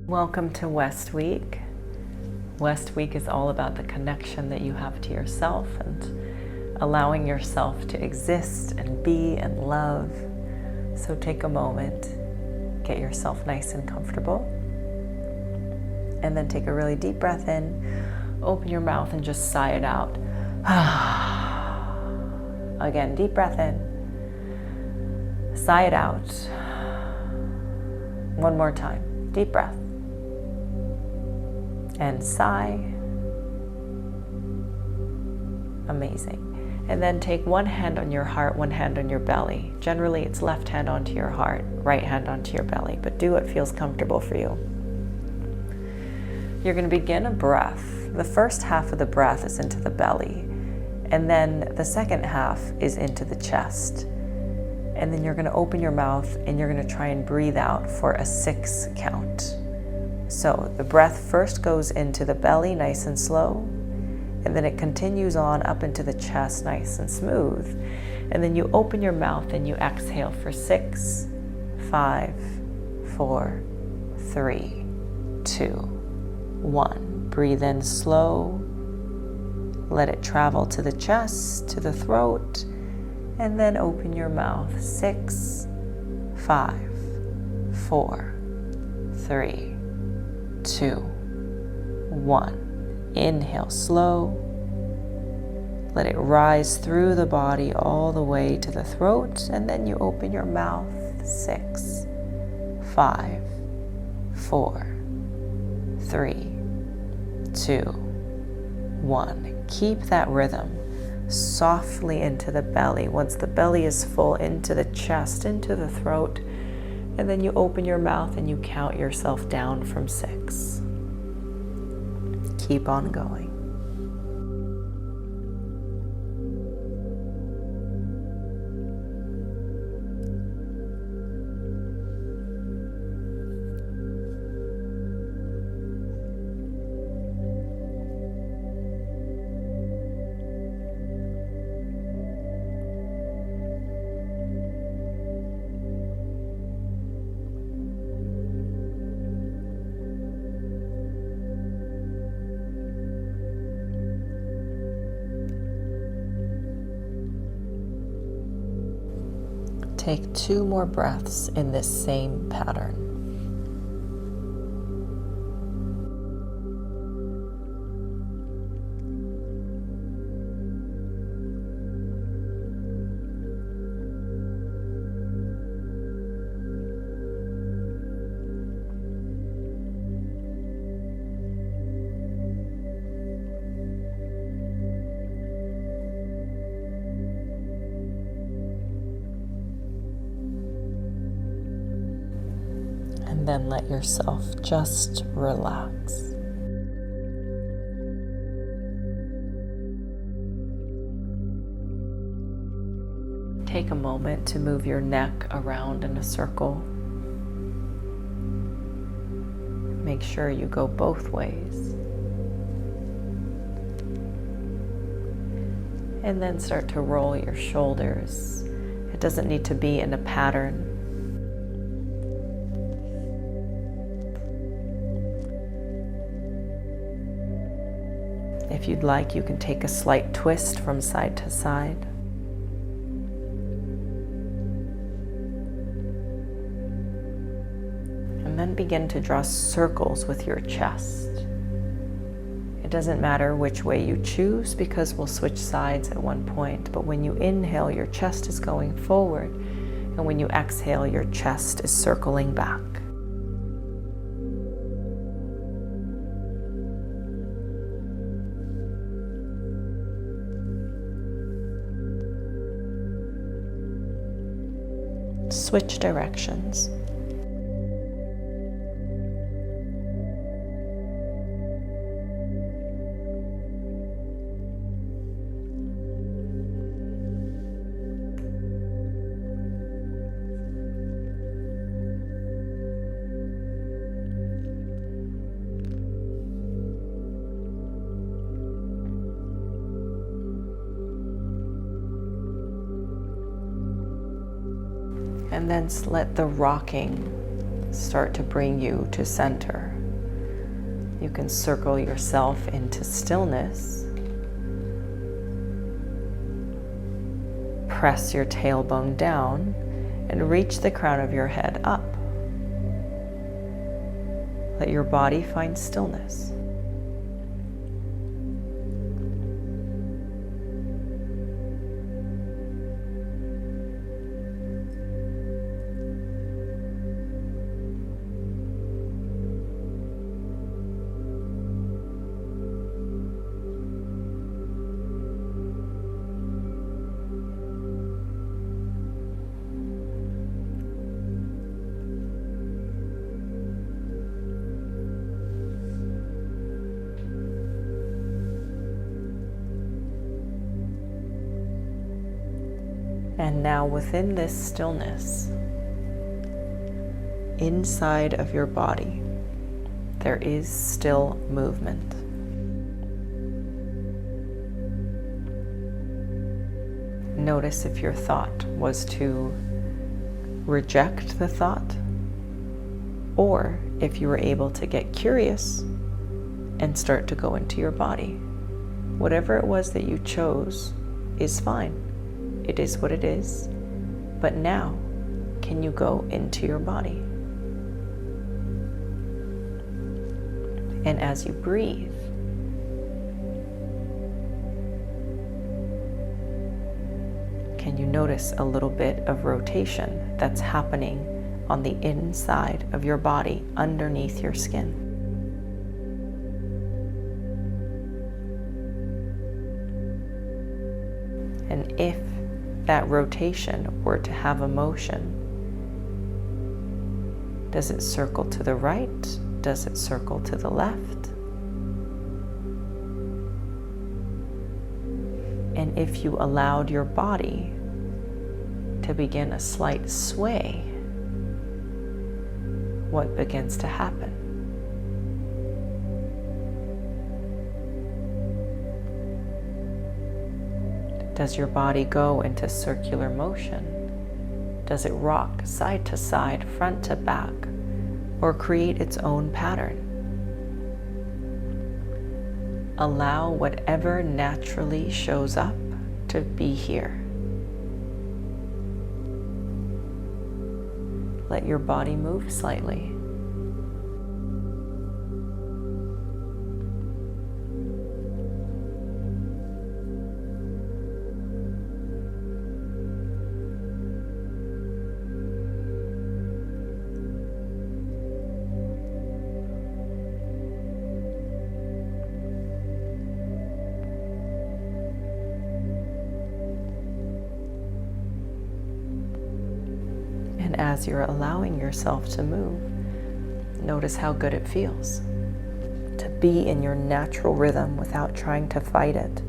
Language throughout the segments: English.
Welcome to West Week. West Week is all about the connection that you have to yourself and allowing yourself to exist and be and love. So take a moment, get yourself nice and comfortable, and then take a really deep breath in, open your mouth and just sigh it out. Again, deep breath in, sigh it out. One more time, deep breath. And sigh. Amazing. And then take one hand on your heart, one hand on your belly. Generally, it's left hand onto your heart, right hand onto your belly, but do what feels comfortable for you. You're going to begin a breath. The first half of the breath is into the belly, and then the second half is into the chest. And then you're going to open your mouth and you're going to try and breathe out for a 6 count. So the breath first goes into the belly nice and slow, and then it continues on up into the chest nice and smooth. And then you open your mouth and you exhale for 6, 5, 4, 3, 2, 1. Breathe in slow. Let it travel to the chest, to the throat, and then open your mouth. 6, 5, 4, 3, 2, 1. Inhale slow. Let it rise through the body all the way to the throat, and then you open your mouth. 6, 5, 4, 3, 2, 1. Keep that rhythm softly into the belly. Once the belly is full, into the chest, into the throat. And then you open your mouth and you count yourself down from 6. Keep on going. Take 2 more breaths in this same pattern. And then let yourself just relax. Take a moment to move your neck around in a circle. Make sure you go both ways. And then start to roll your shoulders. It doesn't need to be in a pattern. If you'd like, you can take a slight twist from side to side. And then begin to draw circles with your chest. It doesn't matter which way you choose because we'll switch sides at one point, but when you inhale, your chest is going forward, and when you exhale, your chest is circling back. Switch directions. And then let the rocking start to bring you to center. You can circle yourself into stillness. Press your tailbone down and reach the crown of your head up. Let your body find stillness. And now within this stillness, inside of your body, there is still movement. Notice if your thought was to reject the thought, or if you were able to get curious and start to go into your body. Whatever it was that you chose is fine. It is what it is. But now, can you go into your body? And as you breathe, can you notice a little bit of rotation that's happening on the inside of your body, underneath your skin? And if that rotation were to have a motion, does it circle to the right? Does it circle to the left? And if you allowed your body to begin a slight sway, what begins to happen? Does your body go into circular motion? Does it rock side to side, front to back, or create its own pattern? Allow whatever naturally shows up to be here. Let your body move slightly. And as you're allowing yourself to move, notice how good it feels to be in your natural rhythm without trying to fight it.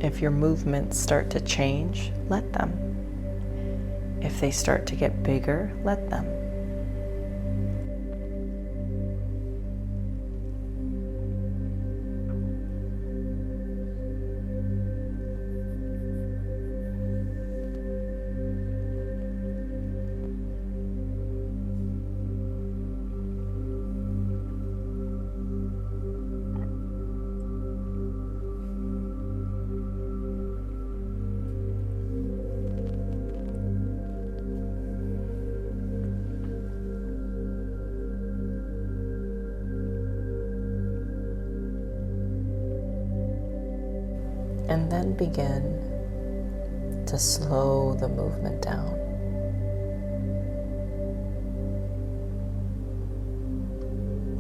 If your movements start to change, let them. If they start to get bigger, let them. And then begin to slow the movement down.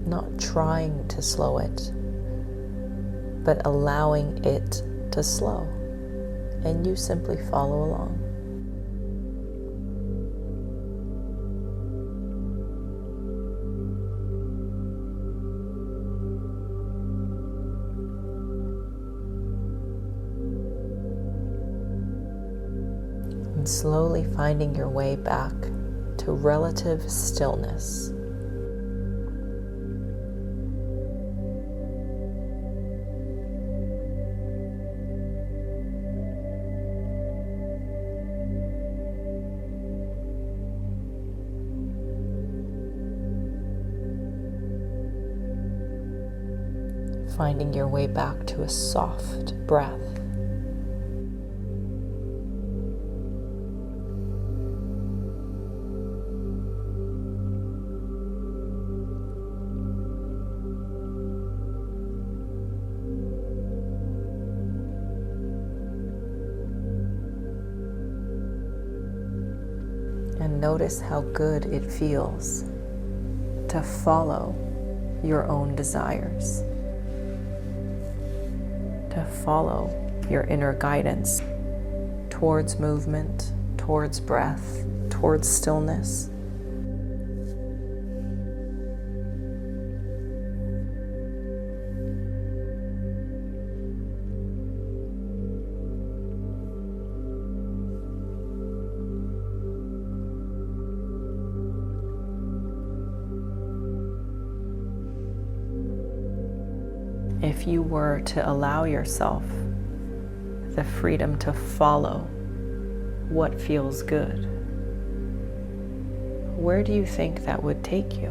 Not trying to slow it, but allowing it to slow, and you simply follow along. and slowly finding your way back to relative stillness. Finding your way back to a soft breath. And notice how good it feels to follow your own desires, to follow your inner guidance towards movement, towards breath, towards stillness. If you were to allow yourself the freedom to follow what feels good, where do you think that would take you?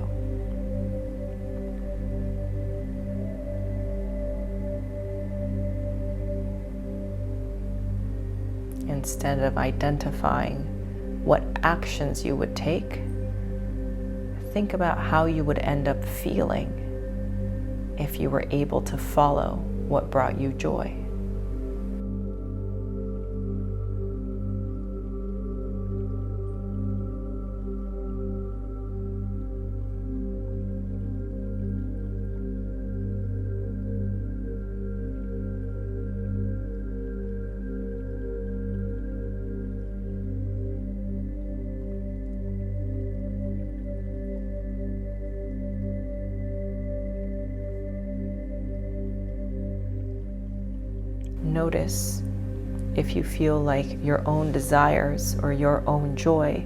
Instead of identifying what actions you would take, think about how you would end up feeling if you were able to follow what brought you joy. Notice if you feel like your own desires or your own joy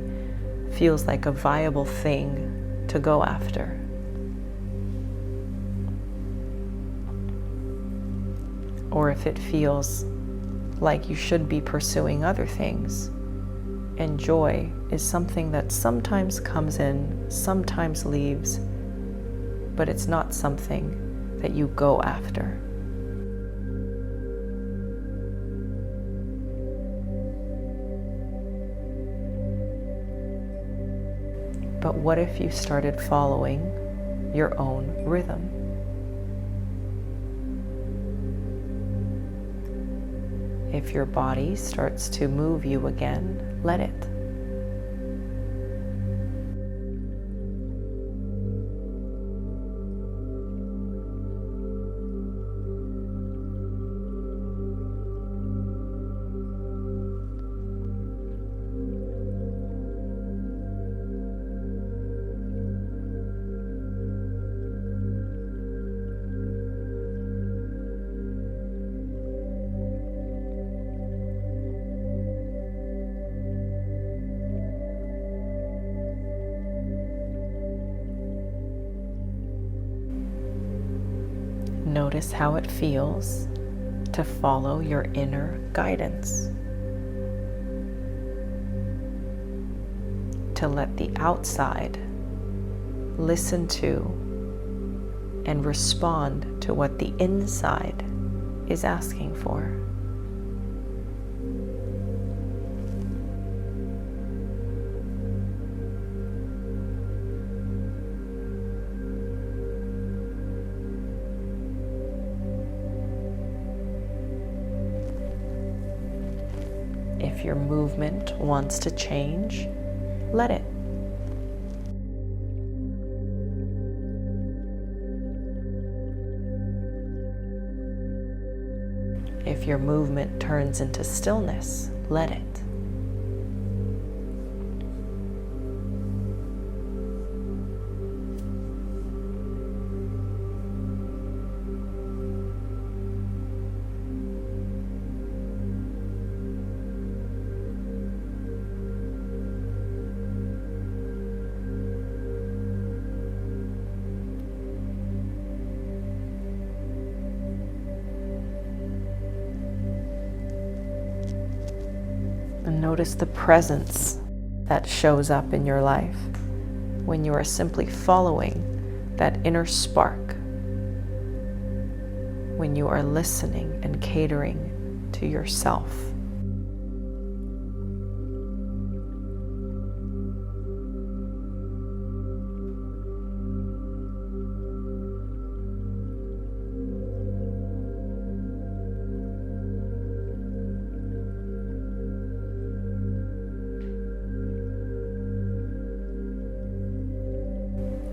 feels like a viable thing to go after. Or if it feels like you should be pursuing other things, and joy is something that sometimes comes in, sometimes leaves, but it's not something that you go after. But what if you started following your own rhythm? If your body starts to move you again, let it. Notice how it feels to follow your inner guidance, to let the outside listen to and respond to what the inside is asking for. If your movement wants to change, let it. If your movement turns into stillness, let it. And notice the presence that shows up in your life when you are simply following that inner spark, when you are listening and catering to yourself.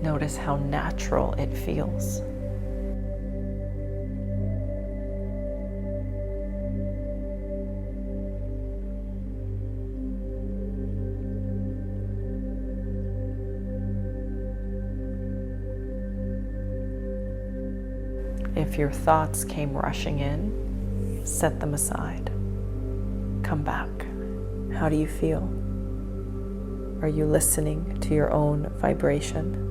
Notice how natural it feels. If your thoughts came rushing in, set them aside. Come back. How do you feel? Are you listening to your own vibration?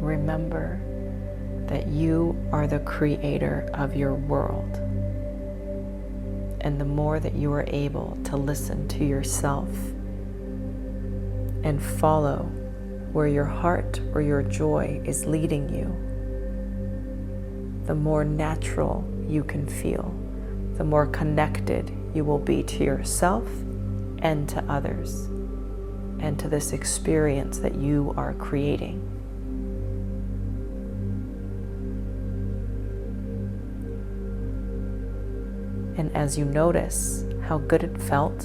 Remember that you are the creator of your world. And the more that you are able to listen to yourself and follow where your heart or your joy is leading you, the more natural you can feel, the more connected you will be to yourself and to others, and to this experience that you are creating. And as you notice how good it felt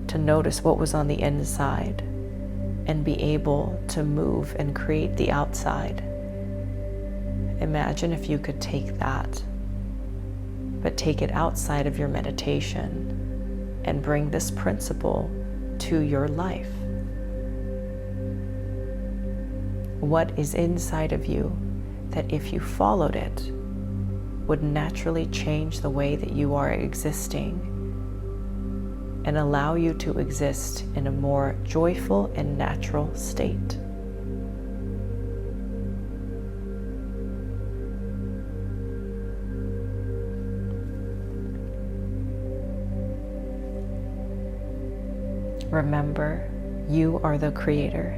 to notice what was on the inside and be able to move and create the outside, imagine if you could take that, but take it outside of your meditation and bring this principle to your life. What is inside of you that if you followed it, would naturally change the way that you are existing and allow you to exist in a more joyful and natural state. Remember, you are the creator.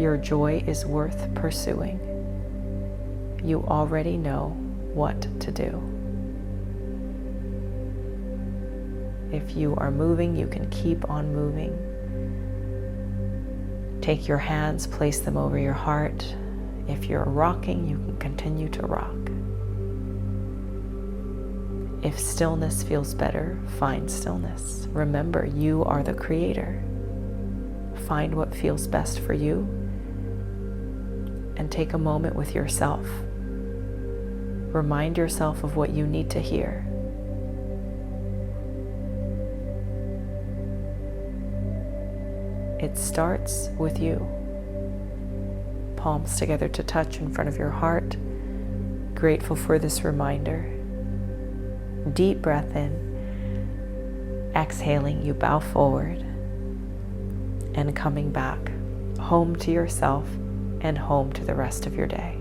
Your joy is worth pursuing. You already know what to do. If you are moving, you can keep on moving. Take your hands, place them over your heart. If you're rocking, you can continue to rock. If stillness feels better, find stillness. Remember, you are the creator. Find what feels best for you and take a moment with yourself. Remind yourself of what you need to hear. It starts with you. Palms together to touch in front of your heart. Grateful for this reminder. Deep breath in. Exhaling, you bow forward. And coming back, home to yourself and home to the rest of your day.